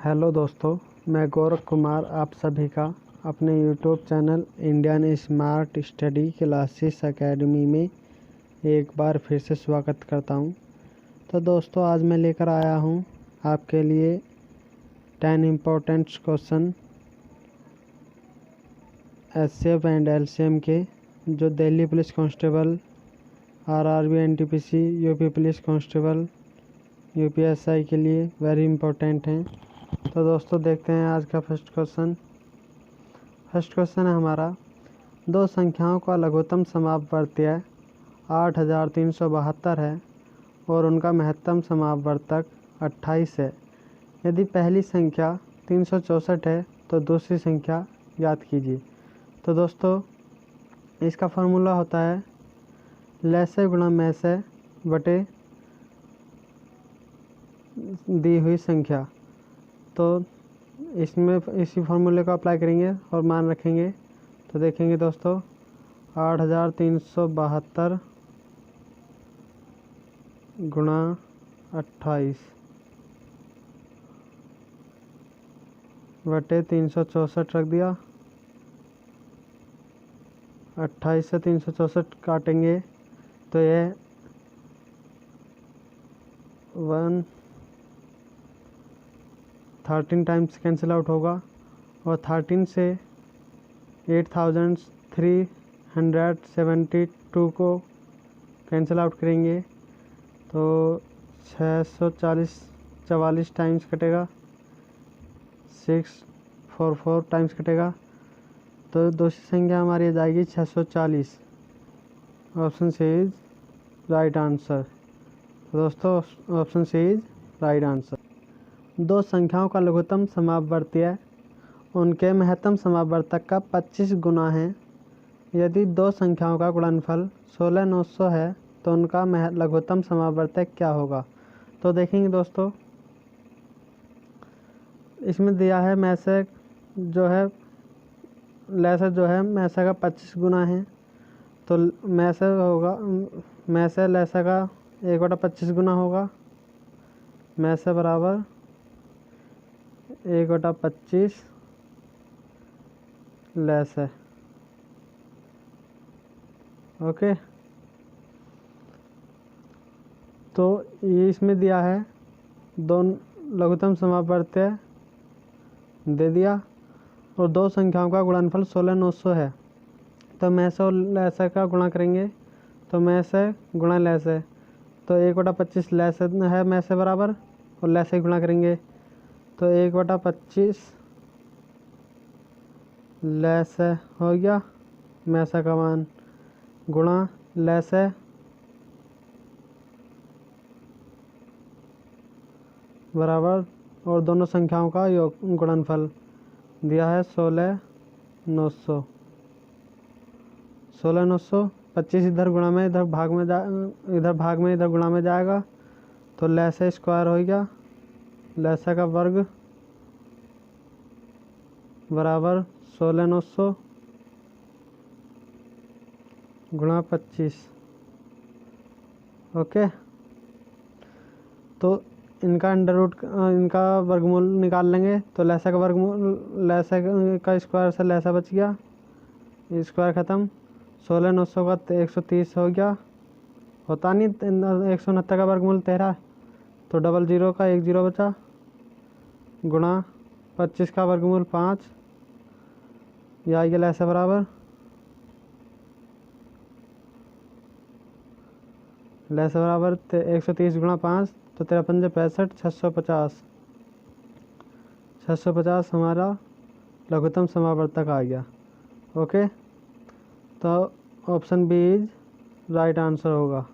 Hello दोस्तों, मैं गौरव कुमार आप सभी का अपने YouTube channel Indian smart study classes academy में एक बार फिर से स्वागत करता हूं। तो दोस्तों, आज मैं लेकर आया हूं आपके लिए 10 important question HCF and LCM के, जो Delhi police constable, RRB, NTPC, UP police constable, UPSI के लिए वेरी इम्पोर्टेंट हैं। तो दोस्तों, देखते हैं आज का फर्स्ट क्वेश्चन है हमारा, दो संख्याओं का लघुत्तम समापवर्तीय 8372 है और उनका महत्तम समापवर्तक 28 है। यदि पहली संख्या 364 है तो दूसरी संख्या याद कीजिए। तो दोस्तों, इसका फार्मूला होता है लैसे गुणा मैसे बटे दी हुई संख्या। तो इसमें इसी फार्मूले को अप्लाई करेंगे और मान रखेंगे। तो देखेंगे दोस्तों, 8372 गुणा 28 बटे 364 रख दिया। 28 से 364 काटेंगे तो ये 13 टाइम्स कैंसिल आउट होगा और 13 से 8372 को कैंसिल आउट करेंगे तो 644 टाइम्स कटेगा, 644 टाइम्स कटेगा। तो दूसरी संख्या हमारी आ जाएगी 640। Option C is right answer. तो दोस्तों, option C is right answer. दो संख्याओं का लघुत्तम समापवर्तीय उनके महत्तम समापवर्तक का 25 गुना है। यदि दो संख्याओं का गुणनफल 16900 है तो उनका लघुत्तम समापवर्तक क्या होगा। तो देखेंगे दोस्तों, इसमें दिया है मैसे जो है लैसे जो है मैसे का 25 गुना है। तो मैसे होगा मैसे लैसे का 1/25 गुना होगा। मैसे बराबर 1/25 लैसे। ओके, तो ये इसमें दिया है दोनों लघुत्तम समापवर्तीय दे दिया और दो संख्याओं का गुणनफल 16900 है। तो मैसे और लैसे का गुणा करेंगे तो मैसे गुणा लैसे, तो 1/25 लैसे है मैसे बराबर, और लैसे गुणा करेंगे तो 1/25 लैसे हो गया मैसे का मान, गुणा लैसे बराबर और दोनों संख्याओं का योग गुणनफल दिया है 16900। 25 इधर गुणा में इधर भाग में इधर गुणा में जाएगा तो लैसे स्क्वायर हो गया, लैसे का वर्ग बराबर 16900 गुणा 25। ओके, तो इनका इनका वर्गमूल निकाल लेंगे तो लैसे का वर्गमूल लैसे का स्क्वायर से लैसा बच गया, स्क्वायर ख़त्म। 16900 का 130 हो गया, होता नहीं 169 का वर्गमूल 13, तो 00 का 10 बचा, गुणा 25 का वर्गमूल 5, यह आ गया लैसे बराबर लैसे बराबर 130 गुणा 5 तो 53 65 650 हमारा लघुत्तम समापवर्तक आ गया। ओके, तो option B is right answer होगा।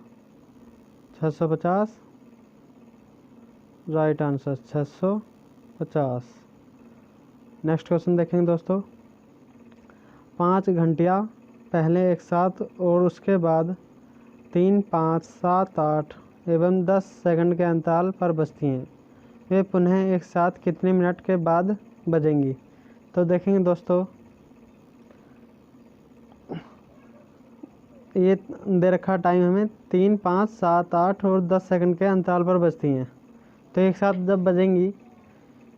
650 राइट आंसर 650। नेक्स्ट क्वेश्चन देखेंगे दोस्तों, 5 घंटियाँ पहले एक साथ और उसके बाद 3, 5, 7, 8 एवं 10 सेकंड के अंतराल पर बजती हैं। वे पुनः एक साथ कितने मिनट के बाद बजेंगी। तो देखेंगे दोस्तों, ये दे रखा टाइम हमें 3, 5, 7, 8 और 10 सेकंड के अंतराल पर बजती हैं। तो एक साथ जब बजेंगी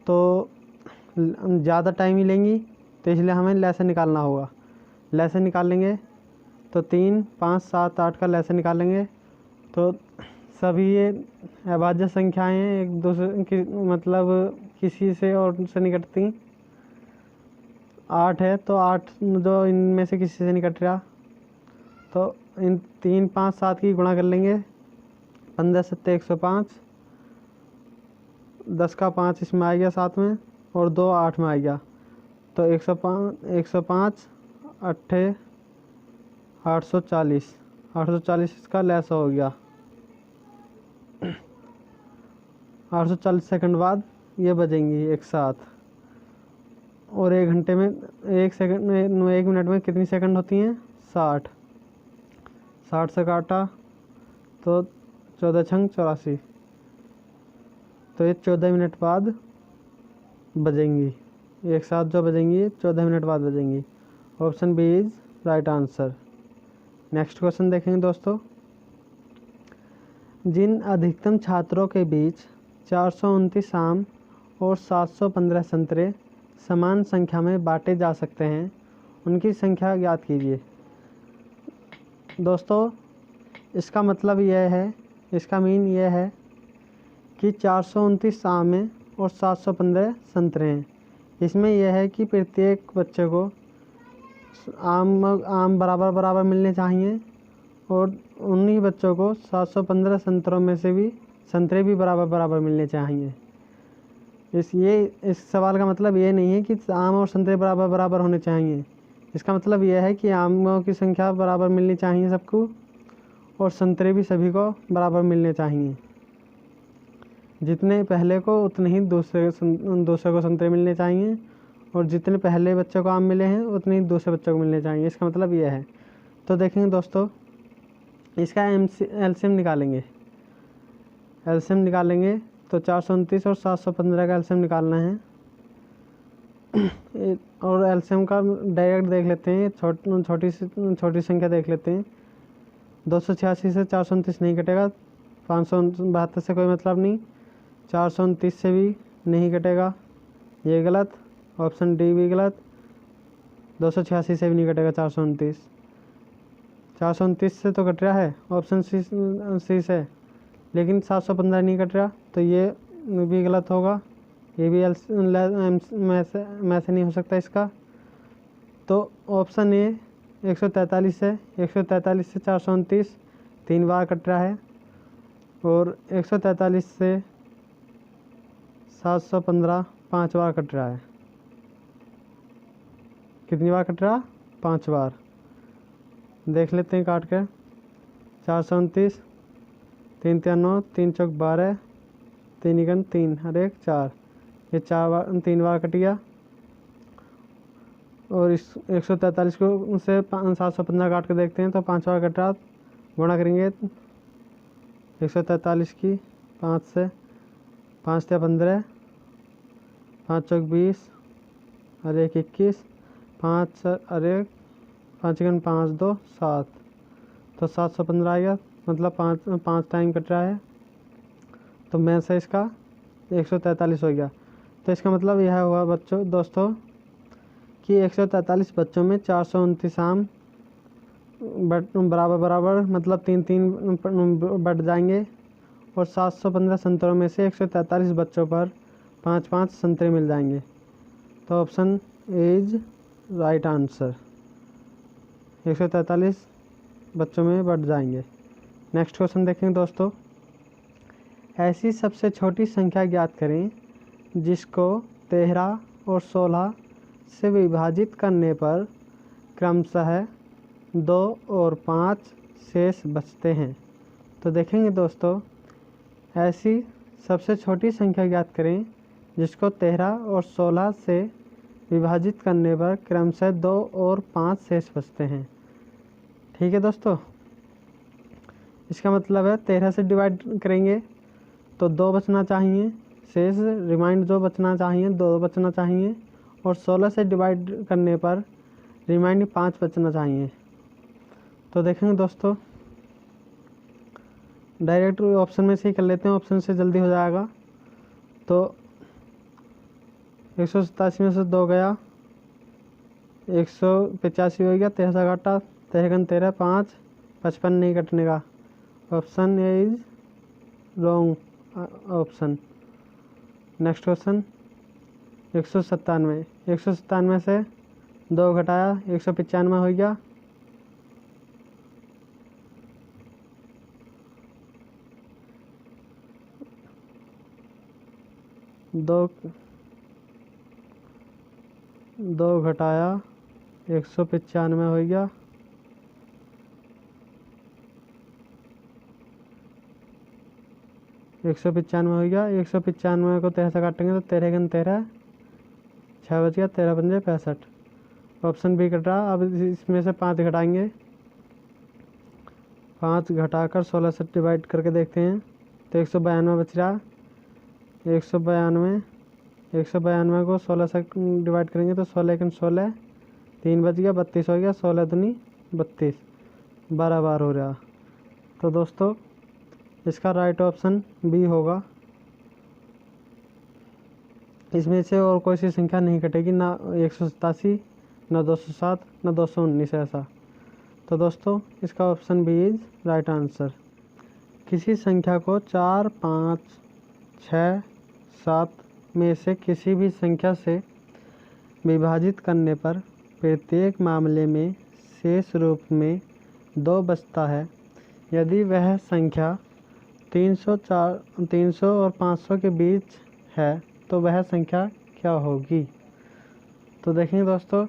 तो ज़्यादा टाइम ही लेंगी, तो इसलिए हमें लैसे निकालना होगा। लैसे निकालेंगे तो 3, 5, 7, 8 का लैसे निकालेंगे तो सभी ये अभाज्य संख्याएं हैं, एक दूसरे की मतलब किसी से और से नहीं कटती। 8 है तो 8 जो इनमें से किसी से नहीं कट रहा, तो इन 3, 5, 7 की गुणा कर लेंगे। 15 7 105, 10 का 5 इसमें आ गया साथ में, और 2 8 में आ गया, तो 105 8 840 इसका लैस हो गया। 840 सेकंड बाद ये बजेंगी एक साथ, और 1 घंटे में 1 मिनट में कितनी सेकंड होती हैं? 60 से काटा तो 14 छंग 84, तो ये 14 मिनट बाद बजेंगी एक साथ। जो बजेंगी 14 मिनट बाद बजेंगी। Option B is right answer. Next question देखेंगे दोस्तों। जिन अधिकतम छात्रों के बीच 429 आम और 715 संतरे समान संख्या में बांटे जा सकते हैं, उनकी संख्या ज्ञात कीजिए। दोस्तों इसका मतलब यह है, इसका मीन यह है कि 429 आम हैं और 715 संतरे हैं। इसमें यह है कि प्रत्येक बच्चे को आम बराबर बराबर मिलने चाहिए, और उन्हीं बच्चों को 715 संतरों में से भी संतरे भी बराबर बराबर मिलने चाहिए। इस सवाल का मतलब ये नहीं है कि आम और संतरे बराबर बराबर होने चाहिए। इसका मतलब यह है कि आमों की संख्या बराबर मिलनी चाहिए सबको, और संतरे भी सभी को बराबर मिलने चाहिए। जितने पहले को उतने ही दूसरे को संतरे मिलने चाहिए, और जितने पहले बच्चों को आम मिले हैं उतने ही दूसरे बच्चों को मिलने चाहिए। इसका मतलब यह है। तो देखेंगे दोस्तों, इसका एलसीएम निकालेंगे। तो 429 और 715 का एलसीएम निकालना है। और एलसीएम का डायरेक्ट देख लेते हैं, छोटी संख्या देख लेते हैं। 286 से 429 नहीं कटेगा, 572 से कोई मतलब नहीं, 429 से भी नहीं कटेगा, ये गलत। ऑप्शन डी भी गलत। 286 से भी नहीं कटेगा 429 से तो कट रहा है ऑप्शन सी से, लेकिन 715 नहीं कट रहा, तो ये भी गलत होगा। ये भी में से नहीं हो सकता इसका। तो ऑप्शन ए 143 से 429 3 बार कट रहा है, और 143 से 715 5 बार कट रहा है। कितनी बार कट रहा? 5 बार। देख लेते हैं काट कर। 429, 3 3 9, 3 चौक 12, 3 1 3 और 1 4, ये 3 बार कट गया। और इस 143 को से 715 काट कर देखते हैं तो 5 बार कट रहा। गुणा करेंगे 143 की 5 से, 5 से 15, 5 चौक 20 और 1 21, 5 और 1 5 1 5 2 7, तो 715 आ गया। मतलब 5 टाइम कट रहा है, तो मैं से इसका 143 हो गया। तो इसका मतलब यह हुआ दोस्तों कि 143 बच्चों में 429 आम बराबर बराबर मतलब 3 3 बढ़ जाएंगे, और 715 संतरों में से 143 बच्चों पर 5 5 संतरे मिल जाएंगे। तो ऑप्शन इज राइट आंसर। 143 बच्चों में बढ़ जाएंगे। नेक्स्ट क्वेश्चन देखेंगे दोस्तों। ऐसी सबसे छोटी संख्या ज्ञात करें जिसको 13 और 16 से विभाजित करने पर क्रमशः 2 और 5 शेष बचते हैं। तो देखेंगे दोस्तों, ऐसी सबसे छोटी संख्या ज्ञात करें जिसको 13 और 16 से विभाजित करने पर क्रमशः 2 और 5 शेष बचते हैं। ठीक है दोस्तों, इसका मतलब है 13 से डिवाइड करेंगे तो 2 बचना चाहिए, शेष रिमाइंड जो बचना चाहिए 2 बचना चाहिए, और 16 से डिवाइड करने पर रिमाइंड 5 बचना चाहिए। तो देखेंगे दोस्तों, डायरेक्ट ऑप्शन में से ही कर लेते हैं, ऑप्शन से जल्दी हो जाएगा। तो 187 में से 2 गया, 185 हो गया, 13 काटा, 13 13 5, 55 नहीं कटने का। Option A is wrong option. Next question 197, 197 से 2 घटाया, 195 हो गया, 2 घटाया 195 हो गया, 195 हो गया, 195 को 13 से काटेंगे तो 13 13, 6 बच गया, 13 पंजे 65। ऑप्शन बी कट रहा। अब इसमें से 5 घटाएंगे, 5 घटाकर 16 से डिवाइड करके देखते हैं तो 192 बच रहा। 192 को 16 से डिवाइड करेंगे तो 16 1 16, 3 बच गया, 32 हो गया, 16 दूनी 32, 12 बार हो रहा। तो दोस्तों इसका राइट ऑप्शन बी होगा। इसमें से और कोई सी संख्या नहीं कटेगी, ना 187, ना 207, ना 219 ऐसा। तो दोस्तों इसका option B is right answer. किसी संख्या को 4, 5, 6, 7 में से किसी भी संख्या से विभाजित करने पर प्रत्येक मामले में शेष रूप में 2 बचता है। यदि वह संख्या 300 और 500 के बीच है तो वह संख्या क्या होगी। तो देखेंगे दोस्तों,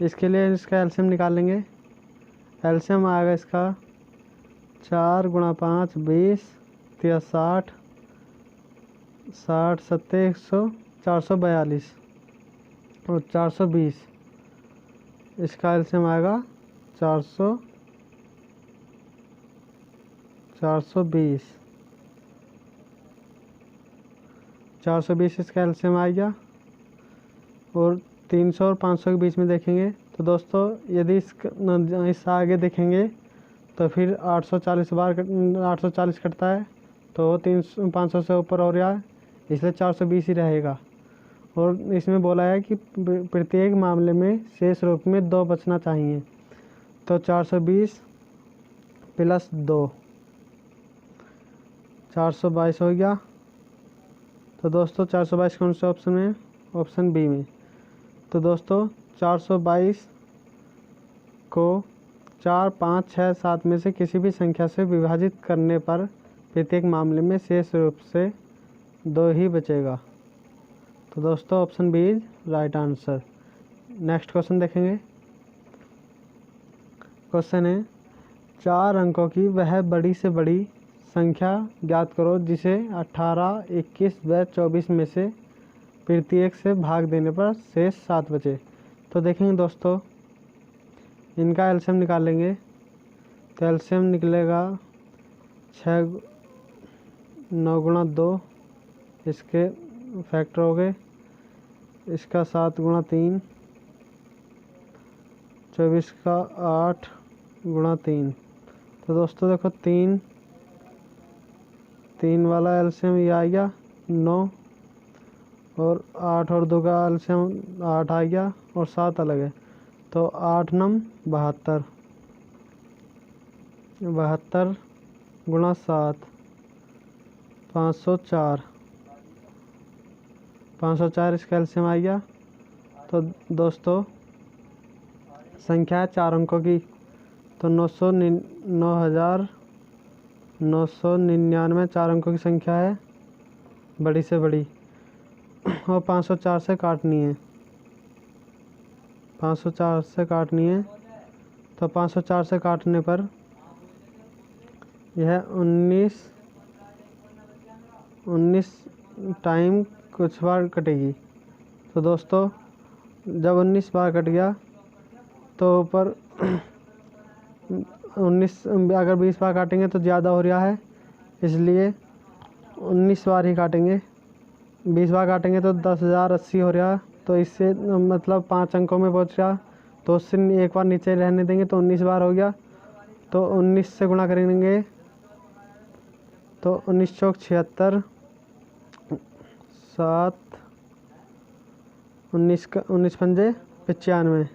इसके लिए इसका एलसीएम निकालेंगे। एलसीएम आएगा इसका 4 × 5 20, 60, 60 70 100, 442 और 420। इसका एलसीएम आएगा 420 इसका एलसीएम आ गया। और 300 और 500 के बीच में देखेंगे तो दोस्तों यदि इस आगे देखेंगे तो फिर 840 कटता है, तो 500 से ऊपर हो रहा है, इसलिए 420 ही रहेगा। और इसमें बोला है कि प्रत्येक मामले में शेष रूप में 2 बचना चाहिए, तो 420 + 2 422 हो गया। तो दोस्तों 422 कौन से ऑप्शन में? ऑप्शन बी में। तो दोस्तों 422 को 4, 5, 6, 7 में से किसी भी संख्या से विभाजित करने पर प्रत्येक मामले में शेष रूप से 2 ही बचेगा। तो दोस्तों option B is right answer. Next question देखेंगे। क्वेश्चन है 4 अंकों की वह बड़ी से बड़ी संख्या ज्ञात करो जिसे 18, 21 व 24 में से प्रत्येक से भाग देने पर शेष 7 बचे। तो देखेंगे दोस्तों, इनका एलसीएम निकालेंगे तो एलसीएम निकलेगा 6 9 × 2, इसके फैक्टर हो गए, इसका 7 × 3, 24 का 8 × 3। तो दोस्तों देखो 3 वाला एलसीएम ये आ गया 9, और 8 और 2 का एलसीएम 8 आ गया, और 7 अलग है, तो 8 9 72, 72 × 7 504, 504 इसका एलसीएम आ गया। तो दोस्तों संख्या है 4 अंकों की, तो 9,999 4 अंकों की संख्या है, बड़ी से बड़ी, और 504 से काटनी है, 504 से काटनी है। तो 504 से काटने पर यह 19 टाइम कुछ बार कटेगी। तो दोस्तों जब 19 बार कट गया तो ऊपर 19, अगर 20 बार काटेंगे तो ज़्यादा हो रहा है, इसलिए 19 बार ही काटेंगे। 20 बार काटेंगे तो 10,080 हो रहा, तो इससे मतलब 5 अंकों में पहुंच रहा, तो उससे एक बार नीचे रहने देंगे तो 19 बार हो गया। तो 19 से गुणा करेंगे तो 19 चौक 76, 7 19 पंजे 95,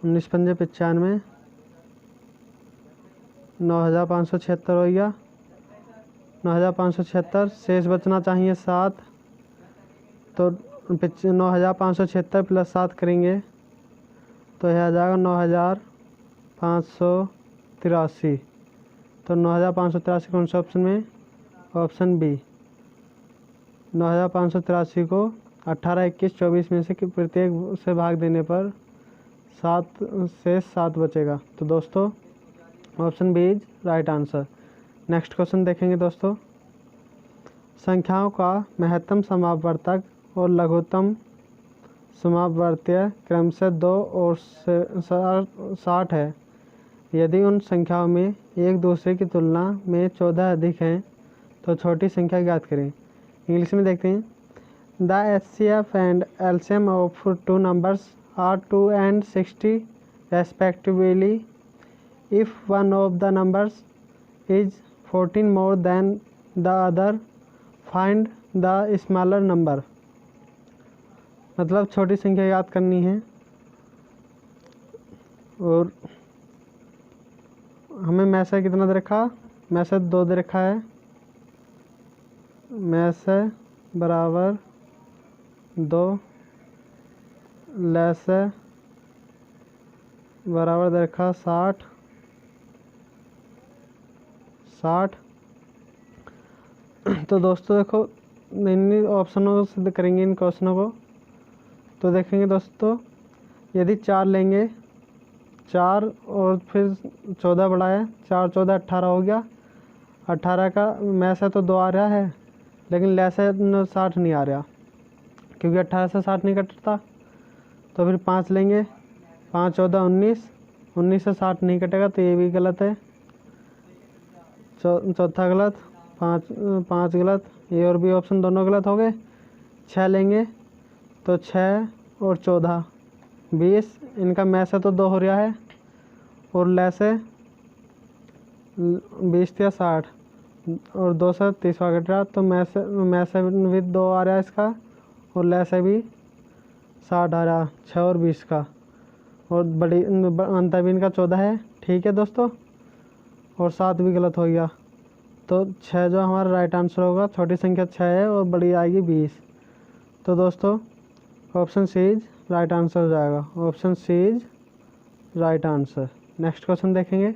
19 पंजे 95, 9576 हो गया। 9576 शेष बचना चाहिए 7, तो 9576 प्लस 7 करेंगे तो यह आ जाएगा 9583। तो 9583 कौन सा ऑप्शन में? Option B. 9583 को 18, 21, 24 में से प्रत्येक से भाग देने पर 7 से 7 बचेगा। तो दोस्तों option B is right answer. Next question देखेंगे दोस्तों। संख्याओं का महत्तम समापवर्तक और लघुत्तम समापवर्तीय क्रमशः 2 और 60 है। यदि उन संख्याओं में एक दूसरे की तुलना में 14 अधिक हैं तो छोटी संख्या ज्ञात करें। इंग्लिश में देखते हैं। The HCF and LCM of 2 numbers are 2 and 60 respectively. If one of the numbers is 14 more than the other, find the smaller number. मतलब छोटी संख्या याद करनी है और हमें में से कितना दे रखा? में से 2 दे रखा है। में से बराबर 2, लेस है बराबर दे रखा 60। तो दोस्तों देखो इन ऑप्शनों को सिद्ध करेंगे इन क्वेश्चनों को। तो देखेंगे दोस्तों, यदि 4 लेंगे, 4 और फिर 14 बढ़ाए, 4 14 18 हो गया। 18 का में से तो 2 आ रहा है, लेकिन ले से 60 नहीं आ रहा क्योंकि 18 से 60 नहीं कटता। तो फिर 5 लेंगे, 5 14 19, 19 से 60 नहीं कटेगा तो ये भी गलत है। चौथा गलत, 5 गलत, ए और बी ऑप्शन दोनों गलत हो गए। 6 लेंगे तो 6 और 14 20, इनका में से तो 2 हो रहा है और ले से 20 या 60 और 2 से 30 कट रहा। तो में से भी 2 आ रहा है इसका और ले से भी 60 आ रहा, 6 और 20 का, और बड़ी अंतर भी इनका 14 है। ठीक है दोस्तों, और 7 भी गलत हो गया। तो 6 जो हमारा राइट आंसर होगा, छोटी संख्या 6 है और बड़ी आएगी 20। तो दोस्तों option C is right answer हो जाएगा। Option C is right answer. Next question देखेंगे।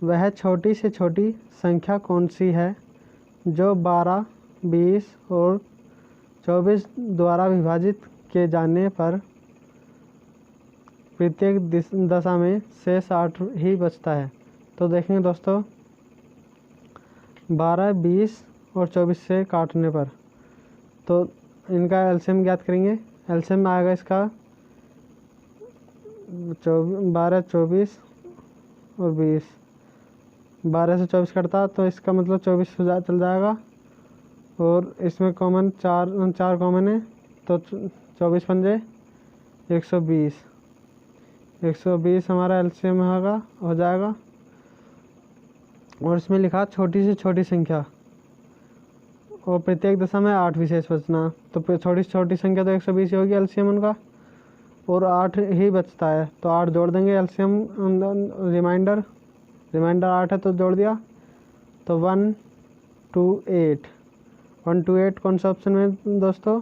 वह छोटी से छोटी संख्या कौन सी है जो 12, 20 और 24 द्वारा विभाजित किए जाने पर प्रत्येक दशा में शेष 8 ही बचता है। तो देखेंगे दोस्तों, 12, 20 और 24 से काटने पर तो इनका एलसीएम ज्ञात करेंगे। एलसीएम में आएगा इसका 12, 24 और 20। 12 से 24 कटता तो इसका मतलब 24 चल जाएगा और इसमें कॉमन 4 कॉमन है तो 24 पंजे 120। 120 हमारा एलसीएम हो जाएगा। और इसमें लिखा छोटी से छोटी संख्या और प्रत्येक दशा में 8 विशेष बचना। तो छोटी से छोटी संख्या तो 120 होगी एलसीएम उनका, और 8 ही बचता है तो 8 जोड़ देंगे एलसीएम। रिमाइंडर 8 है तो जोड़ दिया तो 128। 128 कौन सा ऑप्शन में दोस्तों?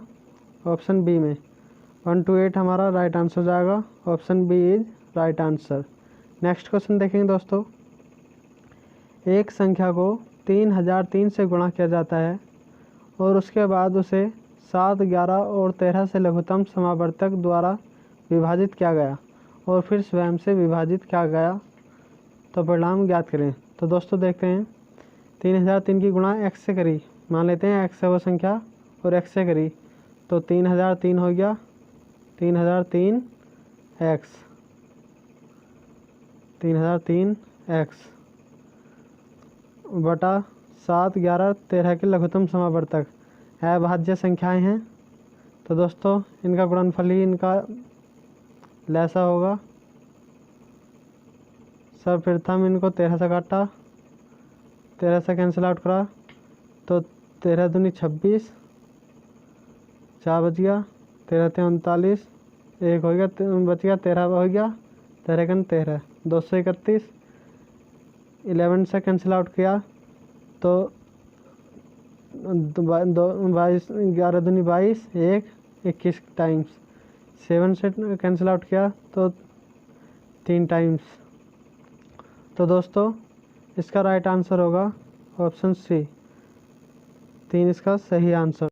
ऑप्शन बी में। 128 हमारा राइट आंसर जाएगा। Option B is right answer. Next question देखेंगे दोस्तों। एक संख्या को 3003 से गुणा किया जाता है और उसके बाद उसे 7, 11 और 13 से लघुत्तम समावर्तक द्वारा विभाजित किया गया और फिर स्वयं से विभाजित किया गया, तो परिणाम ज्ञात करें। तो दोस्तों देखते हैं, 3003 की गुणा x से करी, मान लेते हैं x है वो संख्या और x से करी तो 3003 हो गया। 3003 x बटा 7, 11, 13 के लघुत्तम समावर्तक अभाज्य संख्याएं हैं। तो दोस्तों इनका गुणनफल ही इनका लैसा होगा। सर्वप्रथम इनको 13 से काटा, 13 से कैंसिल आउट करा तो 13 दूनी 26, 4 बच गया, 13 ते 39, 1 हो गया, बच गया 13 हो गया, 13 कन 13, 231। 11 से कैंसिल आउट किया तो 22, 11 दूनी 22, 1, 21 टाइम्स। 7 से कैंसिल आउट किया तो 3 टाइम्स। तो दोस्तों इसका राइट आंसर होगा ऑप्शन सी, 3 इसका सही आंसर।